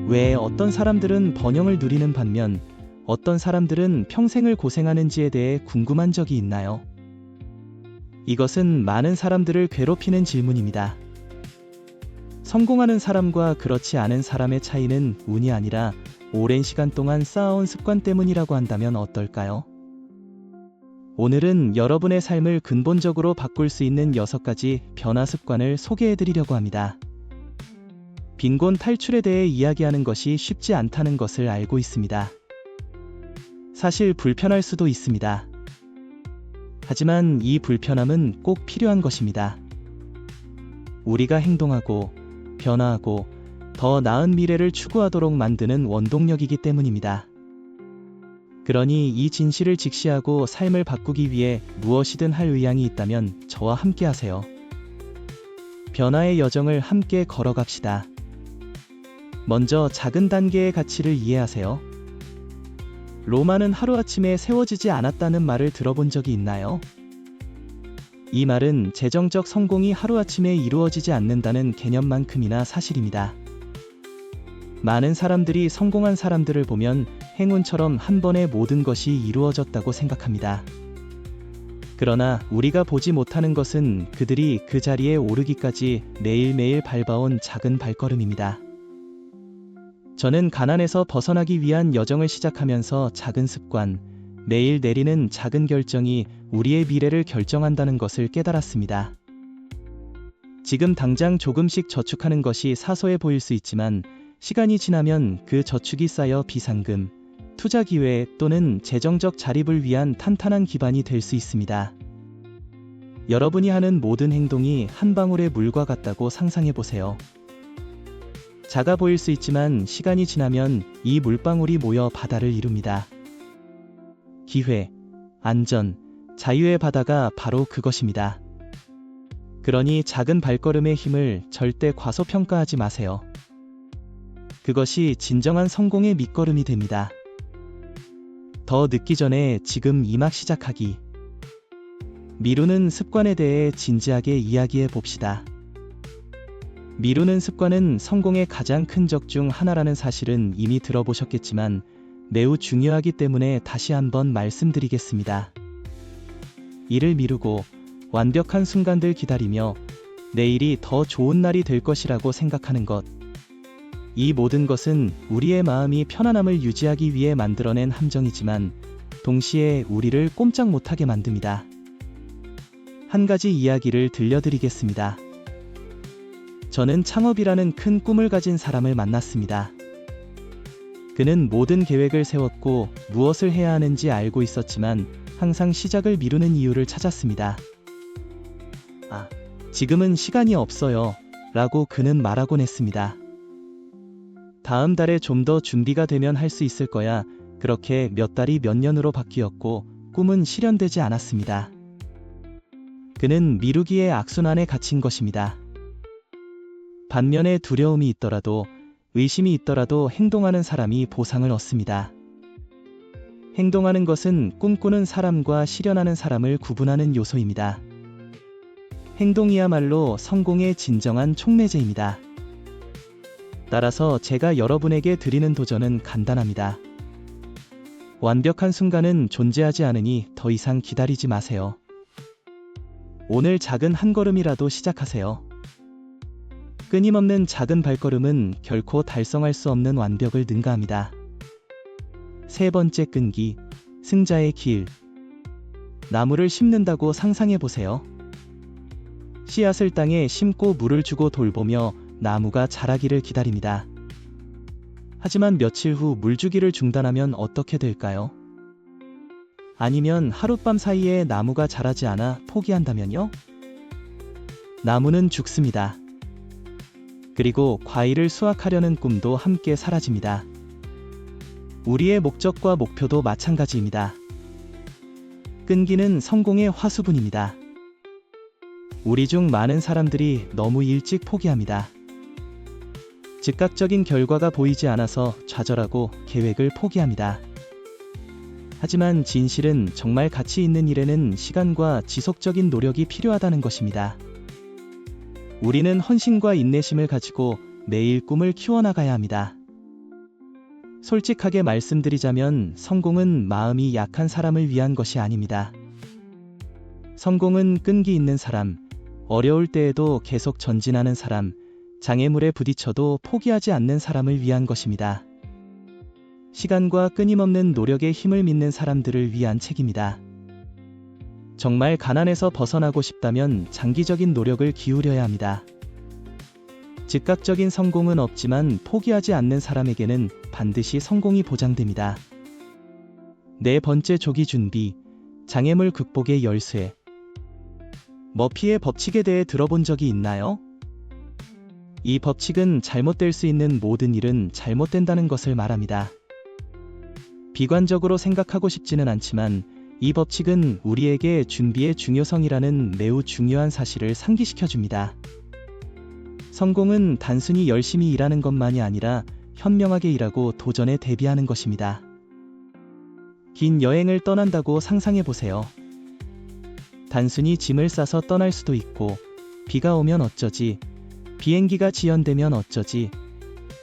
왜 어떤 사람들은 번영을 누리는 반면 어떤 사람들은 평생을 고생하는지에 대해 궁금한 적이 있나요? 이것은 많은 사람들을 괴롭히는 질문입니다. 성공하는 사람과 그렇지 않은 사람의 차이는 운이 아니라 오랜 시간 동안 쌓아온 습관 때문이라고 한다면 어떨까요? 오늘은 여러분의 삶을 근본적으로 바꿀 수 있는 6가지 변화 습관을 소개해드리려고 합니다. 빈곤 탈출에 대해 이야기하는 것이 쉽지 않다는 것을 알고 있습니다. 사실 불편할 수도 있습니다. 하지만 이 불편함은 꼭 필요한 것입니다. 우리가 행동하고 변화하고 더 나은 미래를 추구하도록 만드는 원동력이기 때문입니다. 그러니 이 진실을 직시하고 삶을 바꾸기 위해 무엇이든 할 의향이 있다면 저와 함께 하세요. 변화의 여정을 함께 걸어갑시다. 먼저 작은 단계의 가치를 이해하세요. 로마는 하루아침에 세워지지 않았다는 말을 들어본 적이 있나요? 이 말은 재정적 성공이 하루아침에 이루어지지 않는다는 개념만큼이나 사실입니다. 많은 사람들이 성공한 사람들을 보면 행운처럼 한 번에 모든 것이 이루어졌다고 생각합니다. 그러나 우리가 보지 못하는 것은 그들이 그 자리에 오르기까지 매일매일 밟아온 작은 발걸음입니다. 저는 가난에서 벗어나기 위한 여정을 시작하면서 작은 습관, 매일 내리는 작은 결정이 우리의 미래를 결정한다는 것을 깨달았습니다. 지금 당장 조금씩 저축하는 것이 사소해 보일 수 있지만 시간이 지나면 그 저축이 쌓여 비상금, 투자 기회 또는 재정적 자립을 위한 탄탄한 기반이 될 수 있습니다. 여러분이 하는 모든 행동이 한 방울의 물과 같다고 상상해 보세요. 작아 보일 수 있지만 시간이 지나면 이 물방울이 모여 바다를 이룹니다. 기회, 안전, 자유의 바다가 바로 그것입니다. 그러니 작은 발걸음의 힘을 절대 과소평가하지 마세요. 그것이 진정한 성공의 밑거름이 됩니다. 더 늦기 전에 지금 이막 시작하기. 미루는 습관에 대해 진지하게 이야기해 봅시다. 미루는 습관은 성공의 가장 큰 적 중 하나라는 사실은 이미 들어보셨겠지만 매우 중요하기 때문에 다시 한번 말씀드리겠습니다. 일을 미루고 완벽한 순간들 기다리며 내일이 더 좋은 날이 될 것이라고 생각하는 것. 이 모든 것은 우리의 마음이 편안함을 유지하기 위해 만들어낸 함정이지만 동시에 우리를 꼼짝 못하게 만듭니다. 한 가지 이야기를 들려드리겠습니다. 저는 창업이라는 큰 꿈을 가진 사람을 만났습니다. 그는 모든 계획을 세웠고 무엇을 해야 하는지 알고 있었지만 항상 시작을 미루는 이유를 찾았습니다. 지금은 시간이 없어요. 라고 그는 말하곤 했습니다. 다음 달에 좀 더 준비가 되면 할 수 있을 거야. 그렇게 몇 달이 몇 년으로 바뀌었고 꿈은 실현되지 않았습니다. 그는 미루기의 악순환에 갇힌 것입니다. 반면에 두려움이 있더라도 의심이 있더라도 행동하는 사람이 보상을 얻습니다. 행동하는 것은 꿈꾸는 사람과 실현하는 사람을 구분하는 요소입니다. 행동이야말로 성공의 진정한 촉매제입니다. 따라서 제가 여러분에게 드리는 도전은 간단합니다. 완벽한 순간은 존재하지 않으니 더 이상 기다리지 마세요. 오늘 작은 한 걸음이라도 시작하세요. 끊임없는 작은 발걸음은 결코 달성할 수 없는 완벽을 능가합니다. 세 번째 끈기, 승자의 길. 나무를 심는다고 상상해 보세요. 씨앗을 땅에 심고 물을 주고 돌보며 나무가 자라기를 기다립니다. 하지만 며칠 후 물주기를 중단하면 어떻게 될까요? 아니면 하룻밤 사이에 나무가 자라지 않아 포기한다면요? 나무는 죽습니다. 그리고 과일을 수확하려는 꿈도 함께 사라집니다. 우리의 목적과 목표도 마찬가지입니다. 끈기는 성공의 화수분입니다. 우리 중 많은 사람들이 너무 일찍 포기합니다. 즉각적인 결과가 보이지 않아서 좌절하고 계획을 포기합니다. 하지만 진실은 정말 가치 있는 일에는 시간과 지속적인 노력이 필요하다는 것입니다. 우리는 헌신과 인내심을 가지고 매일 꿈을 키워나가야 합니다. 솔직하게 말씀드리자면 성공은 마음이 약한 사람을 위한 것이 아닙니다. 성공은 끈기 있는 사람, 어려울 때에도 계속 전진하는 사람, 장애물에 부딪혀도 포기하지 않는 사람을 위한 것입니다. 시간과 끊임없는 노력의 힘을 믿는 사람들을 위한 책입니다. 정말 가난에서 벗어나고 싶다면 장기적인 노력을 기울여야 합니다. 즉각적인 성공은 없지만 포기하지 않는 사람에게는 반드시 성공이 보장됩니다. 네 번째 조기 준비, 장애물 극복의 열쇠. 머피의 법칙에 대해 들어본 적이 있나요? 이 법칙은 잘못될 수 있는 모든 일은 잘못된다는 것을 말합니다. 비관적으로 생각하고 싶지는 않지만 이 법칙은 우리에게 준비의 중요성이라는 매우 중요한 사실을 상기시켜줍니다. 성공은 단순히 열심히 일하는 것만이 아니라 현명하게 일하고 도전에 대비하는 것입니다. 긴 여행을 떠난다고 상상해보세요. 단순히 짐을 싸서 떠날 수도 있고, 비가 오면 어쩌지, 비행기가 지연되면 어쩌지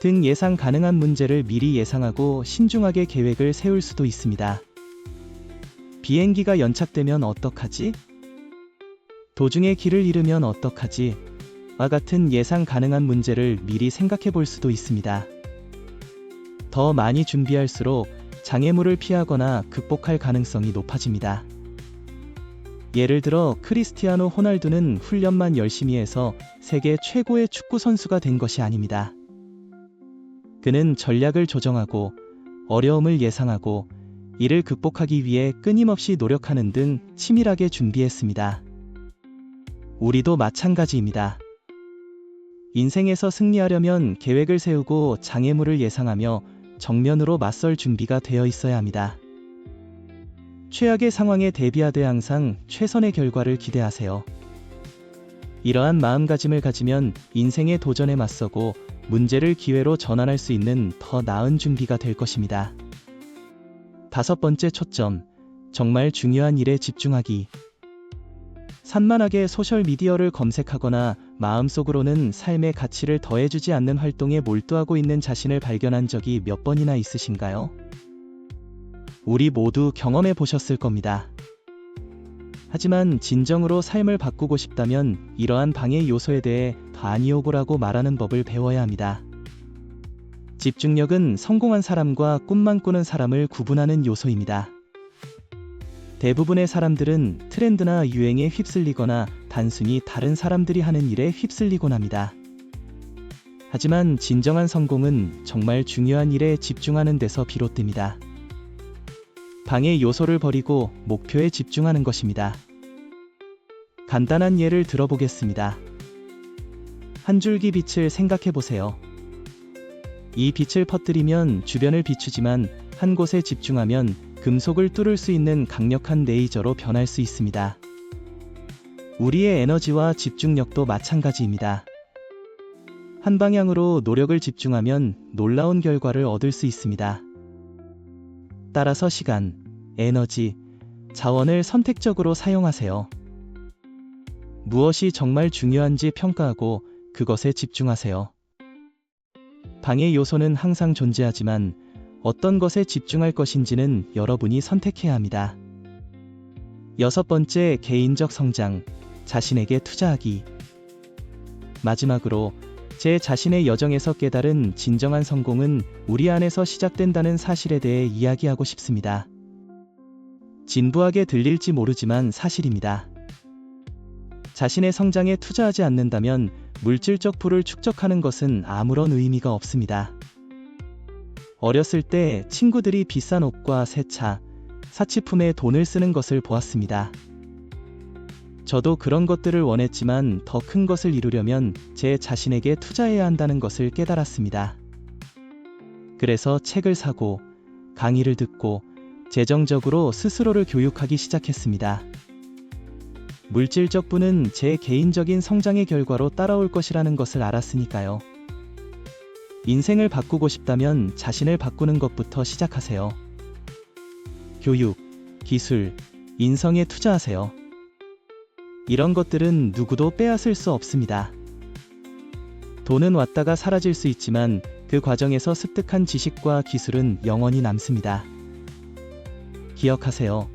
등 예상 가능한 문제를 미리 예상하고 신중하게 계획을 세울 수도 있습니다. 비행기가 연착되면 어떡하지? 도중에 길을 잃으면 어떡하지? 와 같은 예상 가능한 문제를 미리 생각해 볼 수도 있습니다. 더 많이 준비할수록 장애물을 피하거나 극복할 가능성이 높아집니다. 예를 들어 크리스티아노 호날두는 훈련만 열심히 해서 세계 최고의 축구 선수가 된 것이 아닙니다. 그는 전략을 조정하고 어려움을 예상하고 이를 극복하기 위해 끊임없이 노력하는 등 치밀하게 준비했습니다. 우리도 마찬가지입니다. 인생에서 승리하려면 계획을 세우고 장애물을 예상하며 정면으로 맞설 준비가 되어 있어야 합니다. 최악의 상황에 대비하되 항상 최선의 결과를 기대하세요. 이러한 마음가짐을 가지면 인생의 도전에 맞서고 문제를 기회로 전환할 수 있는 더 나은 준비가 될 것입니다. 다섯 번째 초점, 정말 중요한 일에 집중하기. 산만하게 소셜미디어를 검색하거나 마음속으로는 삶의 가치를 더해주지 않는 활동에 몰두하고 있는 자신을 발견한 적이 몇 번이나 있으신가요? 우리 모두 경험해 보셨을 겁니다. 하지만 진정으로 삶을 바꾸고 싶다면 이러한 방해 요소에 대해 바니오고라고 말하는 법을 배워야 합니다. 집중력은 성공한 사람과 꿈만 꾸는 사람을 구분하는 요소입니다. 대부분의 사람들은 트렌드나 유행에 휩쓸리거나 단순히 다른 사람들이 하는 일에 휩쓸리곤 합니다. 하지만 진정한 성공은 정말 중요한 일에 집중하는 데서 비롯됩니다. 방해 요소를 버리고 목표에 집중하는 것입니다. 간단한 예를 들어보겠습니다. 한 줄기 빛을 생각해 보세요. 이 빛을 퍼뜨리면 주변을 비추지만 한 곳에 집중하면 금속을 뚫을 수 있는 강력한 레이저로 변할 수 있습니다. 우리의 에너지와 집중력도 마찬가지입니다. 한 방향으로 노력을 집중하면 놀라운 결과를 얻을 수 있습니다. 따라서 시간, 에너지, 자원을 선택적으로 사용하세요. 무엇이 정말 중요한지 평가하고 그것에 집중하세요. 방해 요소는 항상 존재하지만 어떤 것에 집중할 것인지는 여러분이 선택해야 합니다. 여섯 번째, 개인적 성장, 자신에게 투자하기. 마지막으로 제 자신의 여정에서 깨달은 진정한 성공은 우리 안에서 시작된다는 사실에 대해 이야기하고 싶습니다. 진부하게 들릴지 모르지만 사실입니다. 자신의 성장에 투자하지 않는다면 물질적 부를 축적하는 것은 아무런 의미가 없습니다. 어렸을 때 친구들이 비싼 옷과 새 차, 사치품에 돈을 쓰는 것을 보았습니다. 저도 그런 것들을 원했지만 더 큰 것을 이루려면 제 자신에게 투자해야 한다는 것을 깨달았습니다. 그래서 책을 사고 강의를 듣고 재정적으로 스스로를 교육하기 시작했습니다. 물질적 부는 제 개인적인 성장의 결과로 따라올 것이라는 것을 알았으니까요. 인생을 바꾸고 싶다면 자신을 바꾸는 것부터 시작하세요. 교육, 기술, 인성에 투자하세요. 이런 것들은 누구도 빼앗을 수 없습니다. 돈은 왔다가 사라질 수 있지만 그 과정에서 습득한 지식과 기술은 영원히 남습니다. 기억하세요.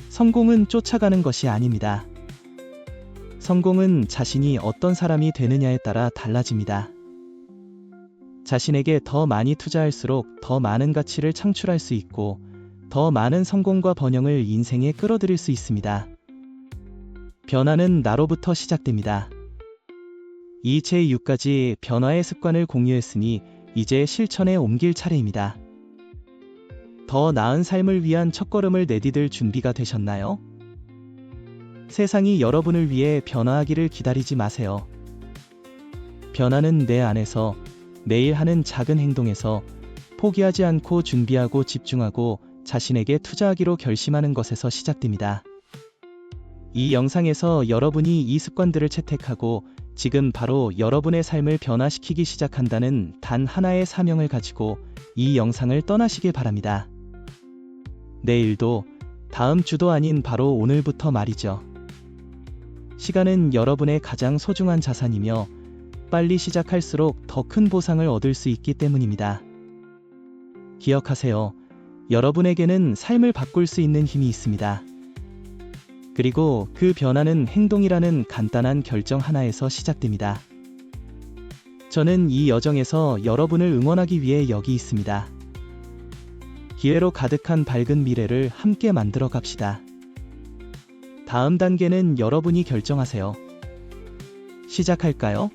성공은 쫓아가는 것이 아닙니다. 성공은 자신이 어떤 사람이 되느냐에 따라 달라집니다. 자신에게 더 많이 투자할수록 더 많은 가치를 창출할 수 있고 더 많은 성공과 번영을 인생에 끌어들일 수 있습니다. 변화는 나로부터 시작됩니다. 이 제6가지 변화의 습관을 공유했으니 이제 실천에 옮길 차례입니다. 더 나은 삶을 위한 첫걸음을 내디딜 준비가 되셨나요? 세상이 여러분을 위해 변화하기를 기다리지 마세요. 변화는 내 안에서 매일 하는 작은 행동에서 포기하지 않고 준비하고 집중하고 자신에게 투자하기로 결심하는 것에서 시작됩니다. 이 영상에서 여러분이 이 습관들을 채택하고 지금 바로 여러분의 삶을 변화시키기 시작한다는 단 하나의 사명을 가지고 이 영상을 떠나시길 바랍니다. 내일도, 다음 주도 아닌 바로 오늘부터 말이죠. 시간은 여러분의 가장 소중한 자산이며 빨리 시작할수록 더 큰 보상을 얻을 수 있기 때문입니다. 기억하세요. 여러분에게는 삶을 바꿀 수 있는 힘이 있습니다. 그리고 그 변화는 행동이라는 간단한 결정 하나에서 시작됩니다. 저는 이 여정에서 여러분을 응원하기 위해 여기 있습니다. 기회로 가득한 밝은 미래를 함께 만들어 갑시다. 다음 단계는 여러분이 결정하세요. 시작할까요?